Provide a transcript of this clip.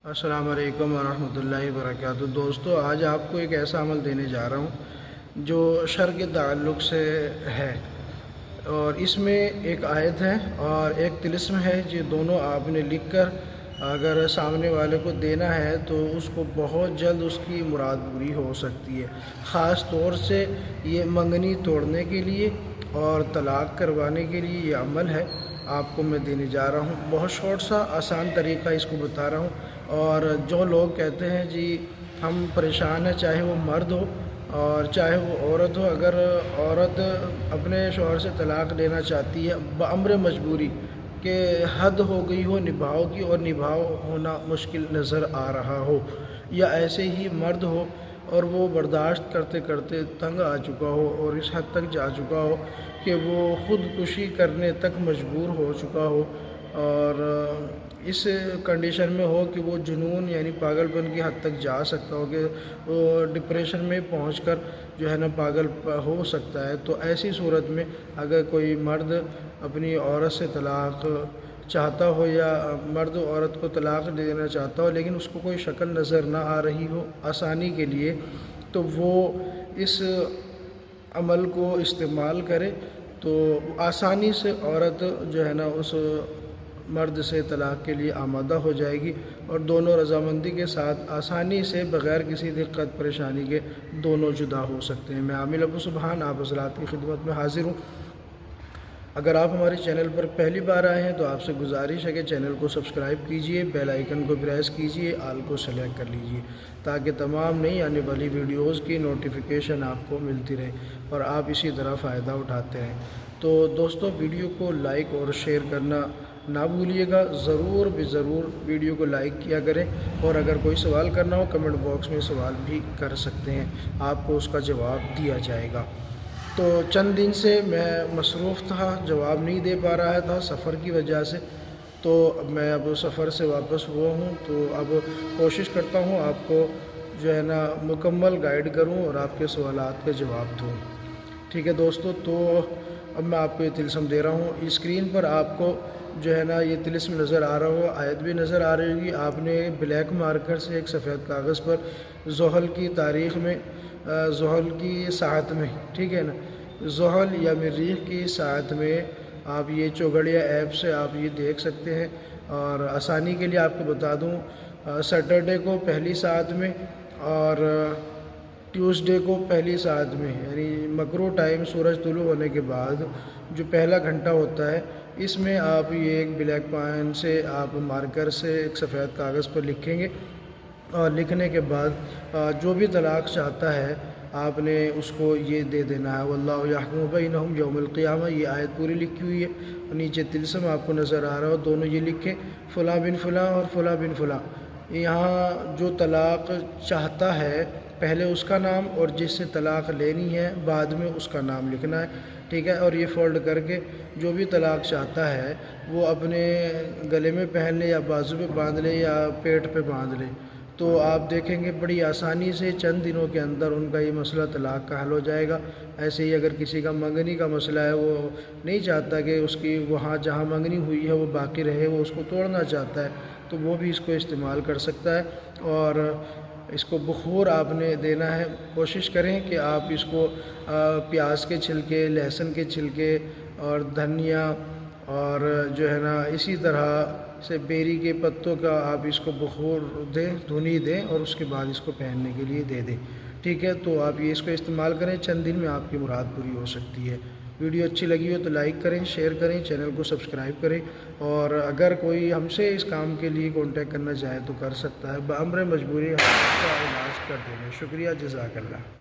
السلام علیکم ورحمۃ اللہ وبرکاتہ۔ دوستو، آج آپ کو ایک ایسا عمل دینے جا رہا ہوں جو شر کے تعلق سے ہے، اور اس میں ایک آیت ہے اور ایک طلسم ہے، جو دونوں آپ نے لکھ کر اگر سامنے والے کو دینا ہے تو اس کو بہت جلد اس کی مراد پوری ہو سکتی ہے۔ خاص طور سے یہ منگنی توڑنے کے لیے اور طلاق کروانے کے لیے یہ عمل ہے، آپ کو میں دینے جا رہا ہوں۔ بہت شارٹ سا آسان طریقہ اس کو بتا رہا ہوں، اور جو لوگ کہتے ہیں جی ہم پریشان ہیں، چاہے وہ مرد ہو اور چاہے وہ عورت ہو، اگر عورت اپنے شوہر سے طلاق لینا چاہتی ہے بامر مجبوری کہ حد ہو گئی ہو نبھاؤ کی اور نبھاؤ ہونا مشکل نظر آ رہا ہو، یا ایسے ہی مرد ہو اور وہ برداشت کرتے کرتے تنگ آ چکا ہو اور اس حد تک جا چکا ہو کہ وہ خودکشی کرنے تک مجبور ہو چکا ہو، اور اس کنڈیشن میں ہو کہ وہ جنون یعنی پاگل پن کی حد تک جا سکتا ہو کہ وہ ڈپریشن میں پہنچ کر جو ہے نا پاگل ہو سکتا ہے، تو ایسی صورت میں اگر کوئی مرد اپنی عورت سے طلاق چاہتا ہو یا مرد عورت کو طلاق دینا چاہتا ہو لیکن اس کو کوئی شکل نظر نہ آ رہی ہو آسانی کے لیے، تو وہ اس عمل کو استعمال کرے تو آسانی سے عورت جو ہے نا اس مرد سے طلاق کے لیے آمادہ ہو جائے گی، اور دونوں رضامندی کے ساتھ آسانی سے بغیر کسی دقت پریشانی کے دونوں جدا ہو سکتے ہیں۔ میں عامل ابو سبحان آپ حضرات کی خدمت میں حاضر ہوں۔ اگر آپ ہمارے چینل پر پہلی بار آئے ہیں تو آپ سے گزارش ہے کہ چینل کو سبسکرائب کیجئے، بیل آئیکن کو پریس کیجئے، آل کو سلیکٹ کر لیجئے تاکہ تمام نئی آنے والی ویڈیوز کی نوٹیفیکیشن آپ کو ملتی رہے اور آپ اسی طرح فائدہ اٹھاتے رہیں۔ تو دوستو، ویڈیو کو لائک اور شیئر کرنا نہ بھولیے گا، ضرور ضرور ویڈیو کو لائک کیا کریں، اور اگر کوئی سوال کرنا ہو کمنٹ باکس میں سوال بھی کر سکتے ہیں، آپ کو اس کا جواب دیا جائے گا۔ تو چند دن سے میں مصروف تھا، جواب نہیں دے پا رہا تھا سفر کی وجہ سے، تو میں اب سفر سے واپس ہوا ہوں، تو اب کوشش کرتا ہوں آپ کو جو ہے نا مکمل گائیڈ کروں اور آپ کے سوالات کے جواب دوں۔ ٹھیک ہے دوستو، تو اب میں آپ کو یہ طلسم دے رہا ہوں۔ اسکرین پر آپ کو جو ہے نا یہ طلسم نظر آ رہا ہو، آیت بھی نظر آ رہی ہوگی۔ آپ نے بلیک مارکر سے ایک سفید کاغذ پر زحل کی تاریخ میں، زحل کی ساعت میں، ٹھیک ہے نا، زحل یا مریخ کی ساعت میں آپ یہ چوگڑیا ایپ سے آپ یہ دیکھ سکتے ہیں، اور آسانی کے لیے آپ کو بتا دوں سیٹرڈے کو پہلی ساعت میں اور ٹیوزڈے کو پہلی ساعت میں، یعنی مکرو ٹائم سورج طلوع ہونے کے بعد جو پہلا گھنٹہ ہوتا ہے، اس میں آپ یہ ایک بلیک پین سے آپ مارکر سے ایک سفید کاغذ پر لکھیں گے، اور لکھنے کے بعد جو بھی طلاق چاہتا ہے آپ نے اس کو یہ دے دینا ہے، واللہ یحکم بینہم یوم القیامہ۔ یہ آیت پوری لکھی ہوئی ہے، اور نیچے طلسم آپ کو نظر آ رہا ہو، دونوں یہ لکھیں فلاں بن فلاں اور فلاں بن فلاں۔ یہاں جو طلاق چاہتا ہے پہلے اس کا نام، اور جس سے طلاق لینی ہے بعد میں اس کا نام لکھنا ہے، ٹھیک ہے، اور یہ فولڈ کر کے جو بھی طلاق چاہتا ہے وہ اپنے گلے میں پہن لے یا بازو پہ باندھ لے یا پیٹ پہ باندھ لے، تو آپ دیکھیں گے بڑی آسانی سے چند دنوں کے اندر ان کا یہ مسئلہ طلاق کا حل ہو جائے گا۔ ایسے ہی اگر کسی کا منگنی کا مسئلہ ہے، وہ نہیں چاہتا کہ اس کی وہاں جہاں منگنی ہوئی ہے وہ باقی رہے، وہ اس کو توڑنا چاہتا ہے، تو وہ بھی اس کو استعمال کر سکتا ہے، اور اس کو بخور آپ نے دینا ہے۔ کوشش کریں کہ آپ اس کو پیاز کے چھلکے، لہسن کے چھلکے اور دھنیا اور جو ہے نا اسی طرح سے بیری کے پتوں کا آپ اس کو بخور دیں، دھنی دیں، اور اس کے بعد اس کو پہننے کے لیے دے دیں، ٹھیک ہے۔ تو آپ یہ اس کو استعمال کریں، چند دن میں آپ کی مراد پوری ہو سکتی ہے۔ ویڈیو اچھی لگی ہو تو لائک کریں، شیئر کریں، چینل کو سبسکرائب کریں، اور اگر کوئی ہم سے اس کام کے لیے کانٹیکٹ کرنا چاہے تو کر سکتا ہے، بامر مجبوری ہم اس کا علاج کر دیں گے۔ شکریہ، جزاک اللہ۔